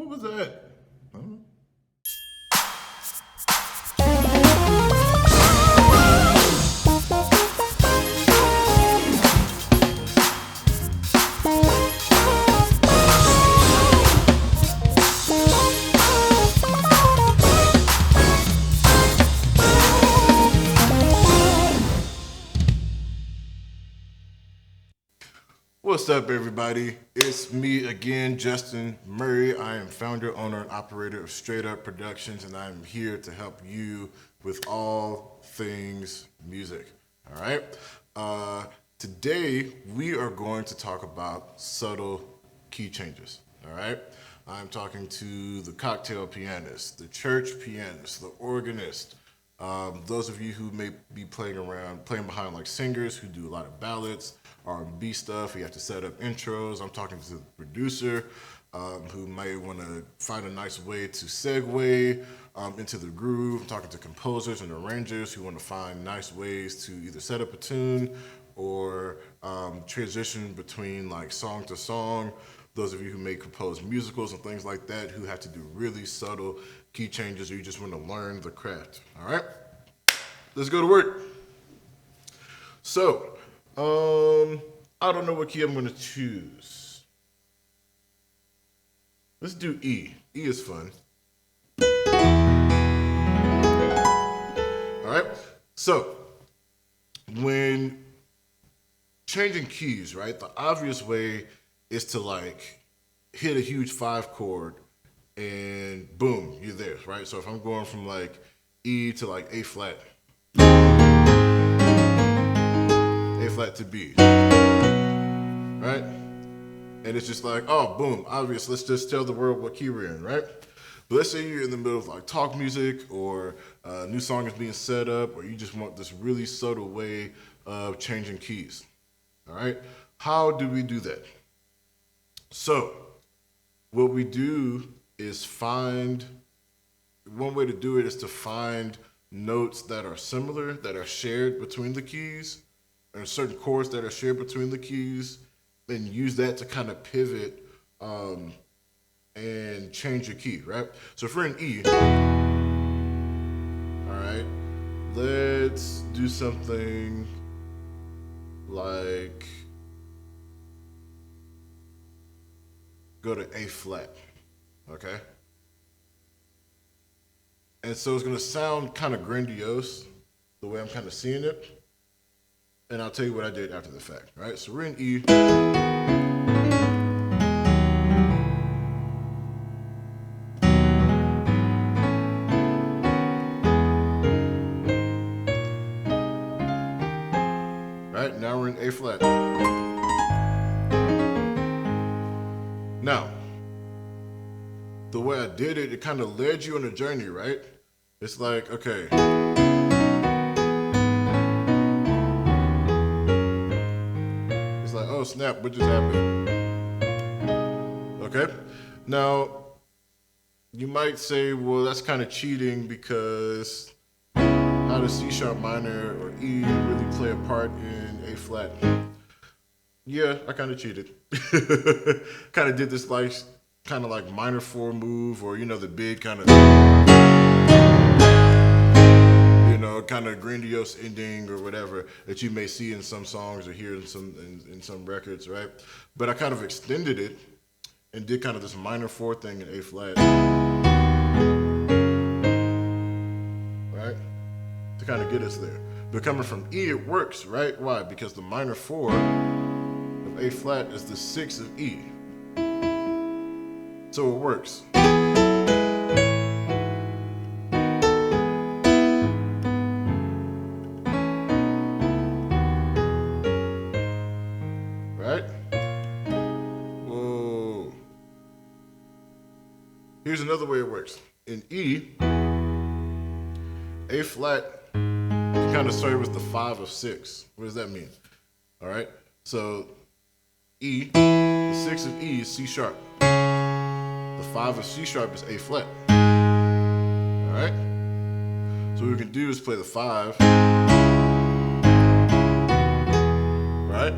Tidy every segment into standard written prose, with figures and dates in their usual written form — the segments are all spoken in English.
What was that? I don't know. What's up, everybody? It's me again, Justin Murray. I am founder, owner, and operator of Str8 Up Productions, and I'm here to help you with all things music. All right? Today, we are going to talk about subtle key changes. All right? I'm talking to the cocktail pianist, the church pianist, the organist, those of you who may be playing behind like singers who do a lot of ballads, R&B stuff. You have to set up intros. I'm talking to the producer who might want to find a nice way to segue into the groove. I'm talking to composers and arrangers who want to find nice ways to either set up a tune or transition between like song to song. Those of you who may compose musicals and things like that who have to do really subtle key changes, or you just want to learn the craft. All right, let's go to work. So, I don't know what key I'm going to choose. Let's do E. E is fun. All right, so when changing keys, right, the obvious way is to like hit a huge 5 chord and boom, you're there, right? So if I'm going from like E to like A flat to B, right? And it's just like, oh, boom, obvious. Let's just tell the world what key we're in, right? But let's say you're in the middle of like talk music, or a new song is being set up, or you just want this really subtle way of changing keys, all right? How do we do that? So what we do is one way to do it is to find notes that are similar, that are shared between the keys, and certain chords that are shared between the keys, and use that to kind of pivot and change your key, right? So if we're in E, all right, let's do something like go to A flat, okay? And so it's gonna sound kind of grandiose, the way I'm kind of seeing it. And I'll tell you what I did after the fact, right? So we're in E. Right, now we're in A flat. Now, the way I did it, it kind of led you on a journey, right? It's like, okay. Oh snap, what just happened? Okay, now you might say, well, that's kind of cheating because how does C sharp minor or E really play a part in A flat? Yeah, I kind of cheated. Kind of did this like minor 4 move, or you know, the big kind of, kind of grandiose ending or whatever that you may see in some songs or hear in some records, right? But I kind of extended it and did kind of this minor 4 thing in A flat, right? To kind of get us there. But coming from E, it works, right? Why? Because the minor 4 of A flat is the 6 of E. So it works. Here's another way it works. In E, A flat, you kind of start with the 5 of 6. What does that mean? All right, so E, the 6 of E is C sharp. The 5 of C sharp is A flat. All right, so what we can do is play the 5, right?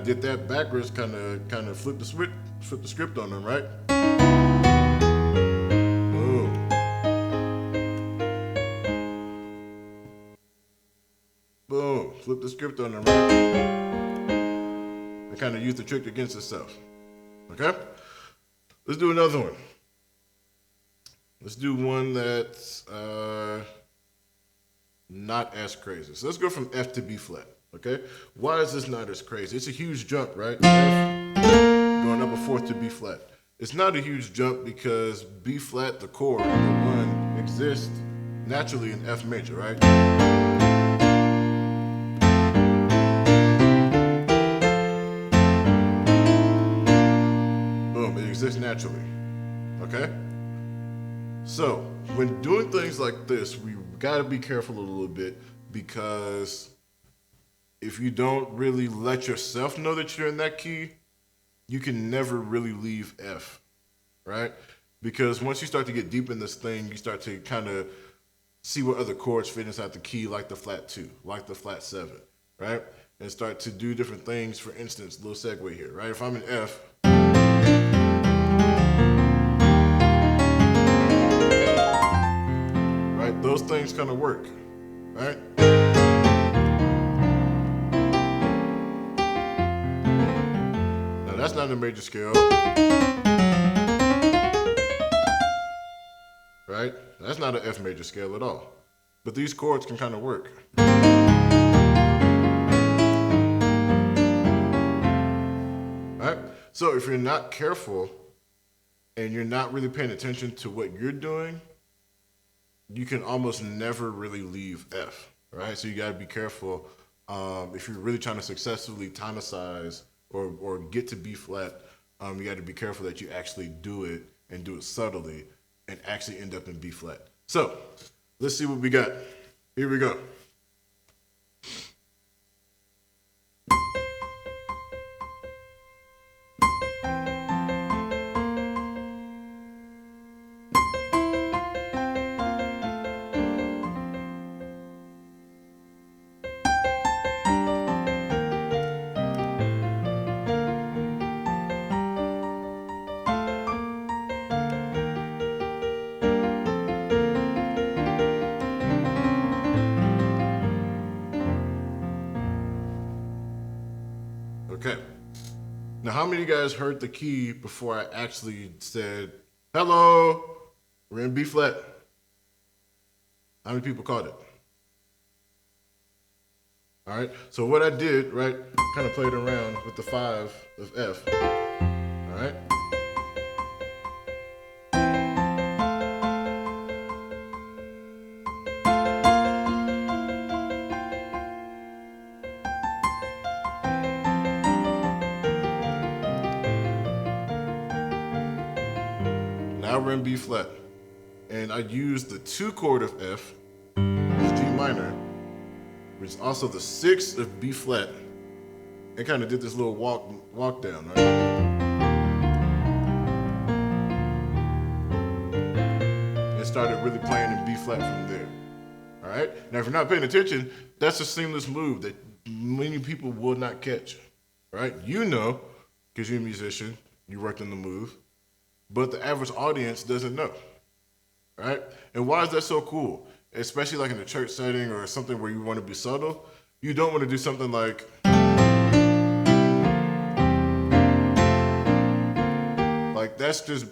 did that backwards, kind of flip the script on them, right? Boom. Boom. Flip the script on them, right? And kind of use the trick against itself. Okay? Let's do another one. Let's do one that's not as crazy. So let's go from F to B flat. Okay? Why is this not as crazy? It's a huge jump, right? F going up a fourth to B flat. It's not a huge jump because B flat, the chord, the one, exists naturally in F major, right? Boom, it exists naturally. Okay? So, when doing things like this, we gotta be careful a little bit, because if you don't really let yourself know that you're in that key, you can never really leave F, right? Because once you start to get deep in this thing, you start to kind of see what other chords fit inside the key, like the flat 2, like the flat 7, right? And start to do different things. For instance, little segue here, right? If I'm in F, right? Those things kind of work, right? Now that's not a major scale, right? That's not an F major scale at all. But these chords can kind of work. Right? So if you're not careful and you're not really paying attention to what you're doing, you can almost never really leave F, right? So you gotta be careful if you're really trying to successfully tonicize or get to B flat, you gotta be careful that you actually do it and do it subtly and actually end up in B flat. So let's see what we got. Here we go. Okay. Now, how many of you guys heard the key before I actually said, hello, we're in B flat? How many people caught it? All right, so what I did, right, kind of played around with the 5 of F, all right? Now we're in B flat, and I used the 2 chord of F, which is G minor, which is also the 6 of B flat, and kind of did this little walk down, right? And started really playing in B flat from there. All right. Now, if you're not paying attention, that's a seamless move that many people will not catch. Right? You know, because you're a musician, you worked on the move. But the average audience doesn't know, right? And why is that so cool? Especially like in a church setting or something where you want to be subtle. You don't want to do something like, that's just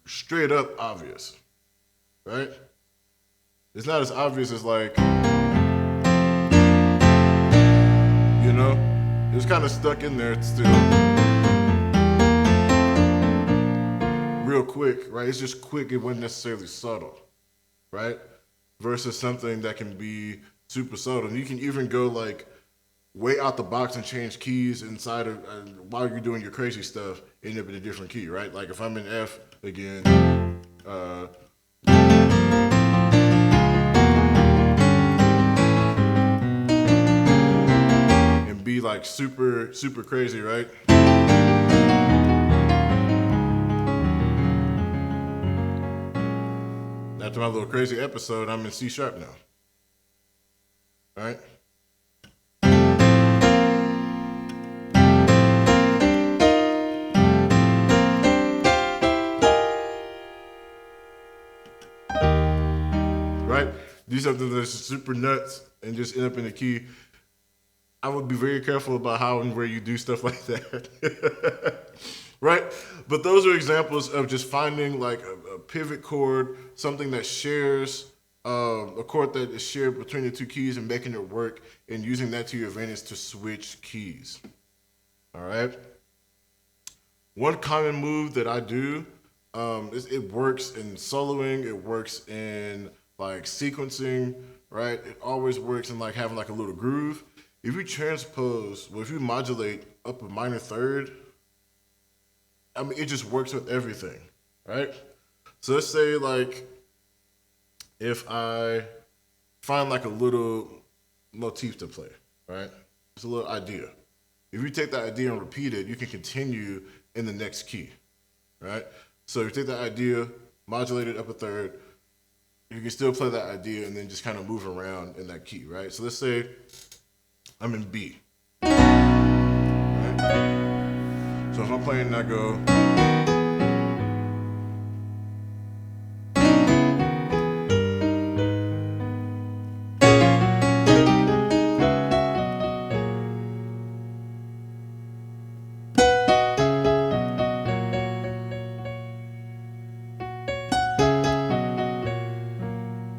straight up obvious, right? It's not as obvious as like, you know, it's kind of stuck in there still. Real quick, right? It's just quick, it wasn't necessarily subtle, right? Versus something that can be super subtle. And you can even go like way out the box and change keys inside of, while you're doing your crazy stuff, end up in a different key, right? Like if I'm in F again, and be like super, super crazy, right? After my little crazy episode, I'm in C sharp now. All right? do something that's super nuts and just end up in a key, I would be very careful about how and where you do stuff like that. Right? But those are examples of just finding like a pivot chord, something that shares a chord that is shared between the two keys and making it work and using that to your advantage to switch keys. All right? One common move that I do, it works in soloing, it works in like sequencing, right? It always works in like having like a little groove. If you transpose, well, if you modulate up a minor third, I mean, it just works with everything, right? So let's say like, if I find like a little motif to play, right? It's a little idea. If you take that idea and repeat it, you can continue in the next key, right? So if you take that idea, modulate it up a third, you can still play that idea and then just kind of move around in that key, right? So let's say I'm in B, right? So if I'm playing and I go,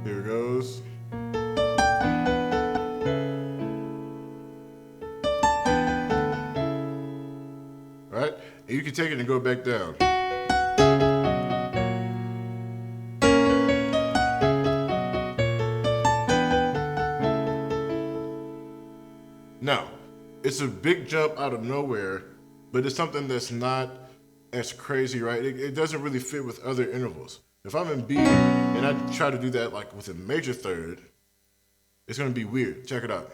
here it goes. Right? And you can take it and go back down. Now, it's a big jump out of nowhere, but it's something that's not as crazy, right? It doesn't really fit with other intervals. If I'm in B and I try to do that like with a major third, it's gonna be weird. Check it out.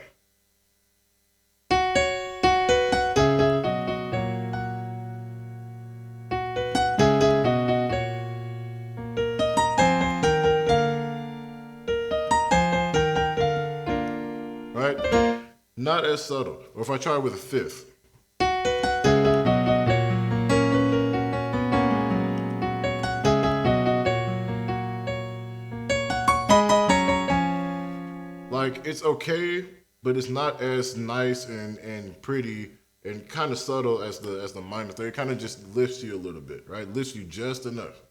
Right? Not as subtle. Or if I try with a fifth. Like, it's okay, but it's not as nice and pretty and kind of subtle as the minor third. It kind of just lifts you a little bit, right? Lifts you just enough.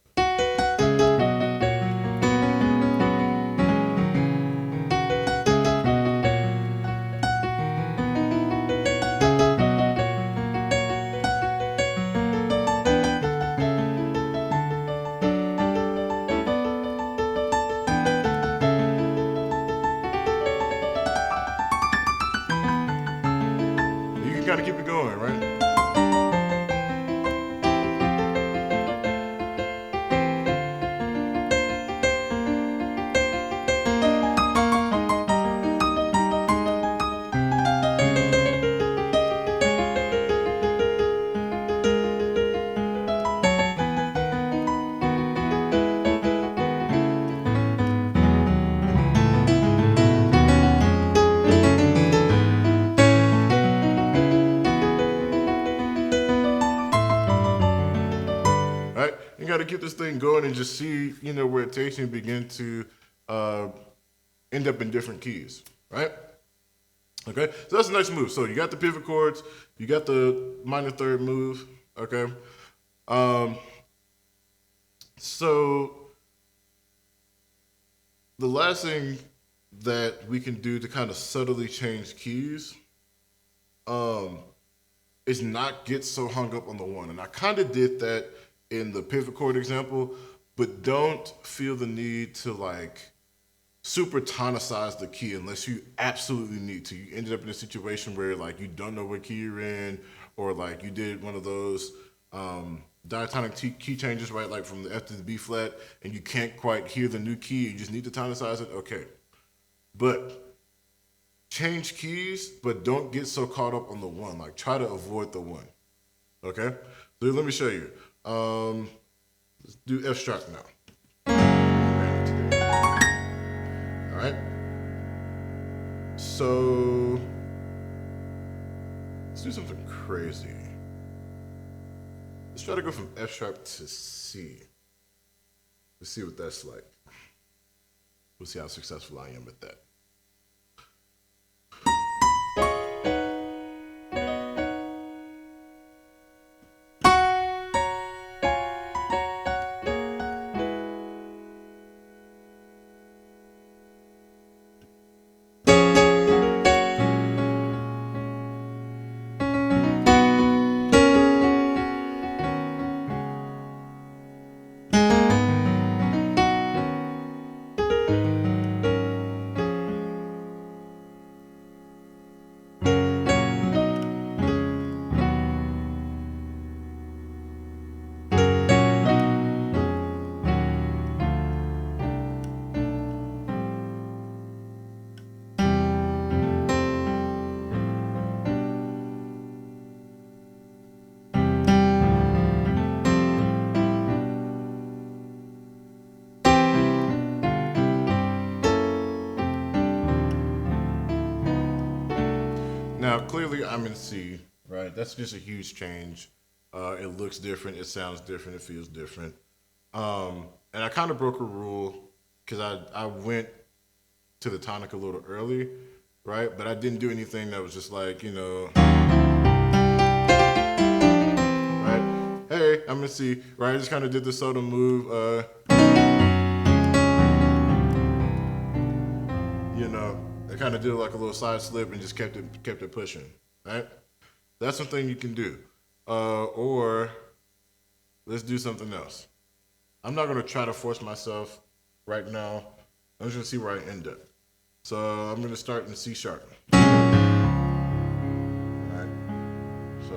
You can kind of keep it going, right? Right? You got to keep this thing going and just see, where it takes you and begin to end up in different keys, right? Okay, so that's a nice move. So you got the pivot chords, you got the minor third move, okay? So the last thing that we can do to kind of subtly change keys is not get so hung up on the one. And I kind of did that in the pivot chord example, but don't feel the need to like super tonicize the key unless you absolutely need to. You ended up in a situation where like you don't know what key you're in, or like you did one of those diatonic key changes, right? Like from the F to the B flat, and you can't quite hear the new key, you just need to tonicize it, okay. But change keys, but don't get so caught up on the one. Like try to avoid the one, okay? So let me show you. Let's do F# now. All right. So let's do something crazy. Let's try to go from F# to C. Let's see what that's like. We'll see how successful I am at that. Now, clearly I'm in C, right? That's just a huge change. It looks different, it sounds different, it feels different. And I kind of broke a rule because I went to the tonic a little early, right? But I didn't do anything that was just like, right? Hey, I'm in C, right? I just kind of did the soda move, I kind of did like a little side slip and just kept it pushing, right? That's something you can do. Or let's do something else. I'm not gonna try to force myself right now. I'm just gonna see where I end up. So I'm gonna start in C sharp. All right. So.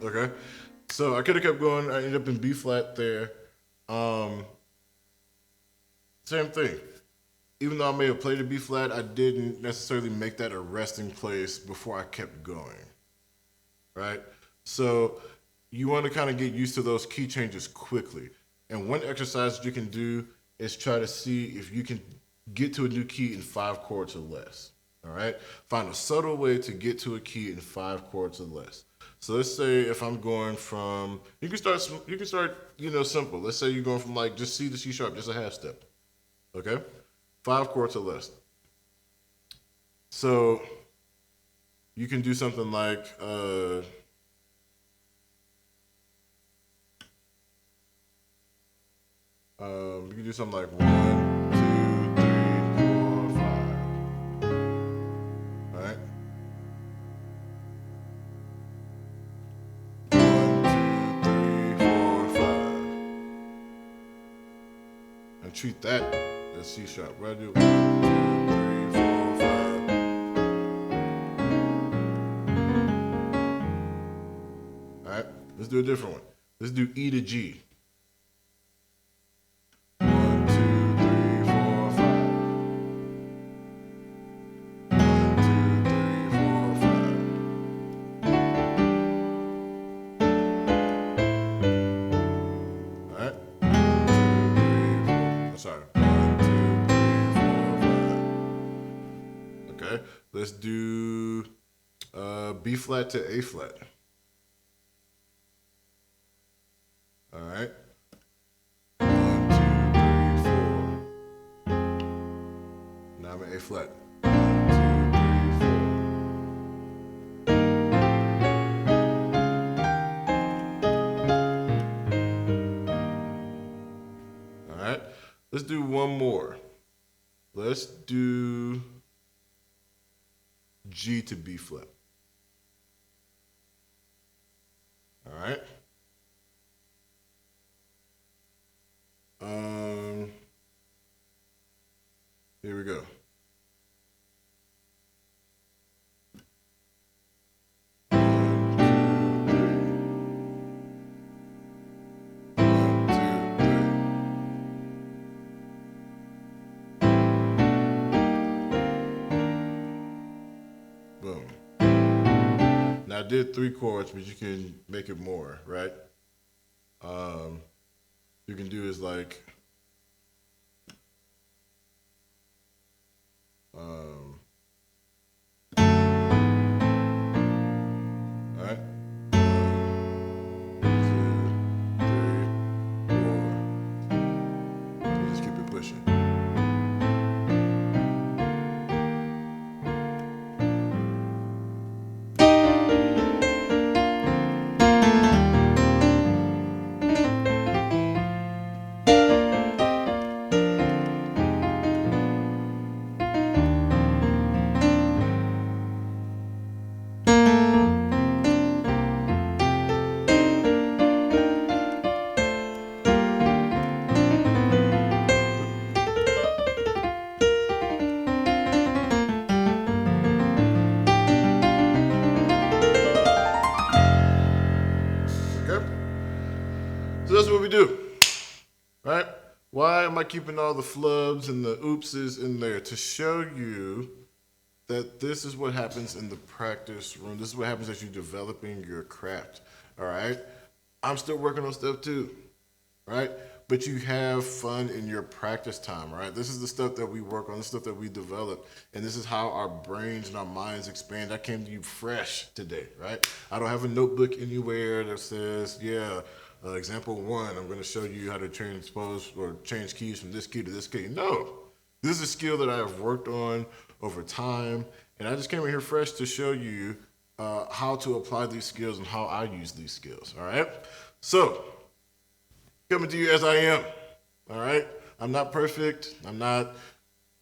Okay, so I could have kept going. I ended up in B flat there. Same thing. Even though I may have played a B flat, I didn't necessarily make that a resting place before I kept going, right? So you want to kind of get used to those key changes quickly. And one exercise you can do is try to see if you can get to a new key in 5 chords or less. All right, find a subtle way to get to a key in 5 chords or less. So let's say if I'm going from, you can start, simple. Let's say you're going from like just C to C sharp, just a half step. Okay, 5 chords or less. So you can do something like, you can do something like 1, 2, 3, 4, 5. All right. 1, 2, 3, 4, 5. And treat that as C sharp. What I do? 1, 2, 3, 4, 5. All right. Let's do a different one. Let's do E to G. 1, 2, 3, 4, 5. 1, 2, 3, 4, 5. All right. 1, 2, 3, 4. Sorry. 1, 2, 3, 4, 5. Okay. Let's do B flat to A flat. All right. 1, 2, 3, 4. Now I'm at A flat. 1, 2, 3, 4. All right. Let's do one more. Let's do G to B flat. All right. Here we go. Now I did 3 chords, but you can make it more, right? You can do is like, all right, 1, 2, 3, 4. You just keep it pushing. So that's what we do, right? Why am I keeping all the flubs and the oopses in there? To show you that this is what happens in the practice room. This is what happens as you're developing your craft, all right? I'm still working on stuff too, right? But you have fun in your practice time, right? This is the stuff that we work on, the stuff that we develop, and this is how our brains and our minds expand. I came to you fresh today, right? I don't have a notebook anywhere that says, yeah, example 1, I'm gonna show you how to transpose or change keys from this key to this key. No, this is a skill that I have worked on over time, and I just came in here fresh to show you how to apply these skills and how I use these skills, all right? So, coming to you as I am, all right? I'm not perfect. I'm not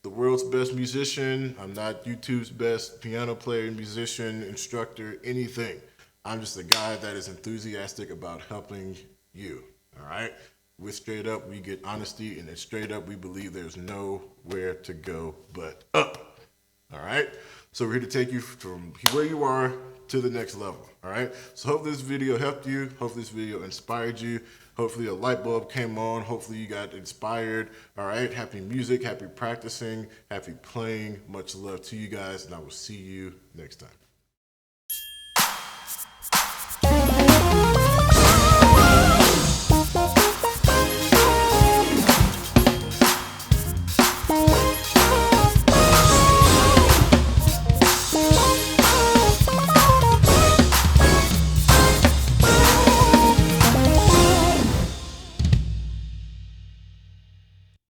the world's best musician. I'm not YouTube's best piano player, musician, instructor, anything. I'm just a guy that is enthusiastic about helping you, all right? With Straight Up, we get honesty, and at Straight Up, we believe there's nowhere to go but up, all right? So we're here to take you from where you are to the next level, all right? So hopefully this video helped you. Hopefully this video inspired you. Hopefully a light bulb came on. Hopefully you got inspired, all right? Happy music, happy practicing, happy playing. Much love to you guys, and I will see you next time.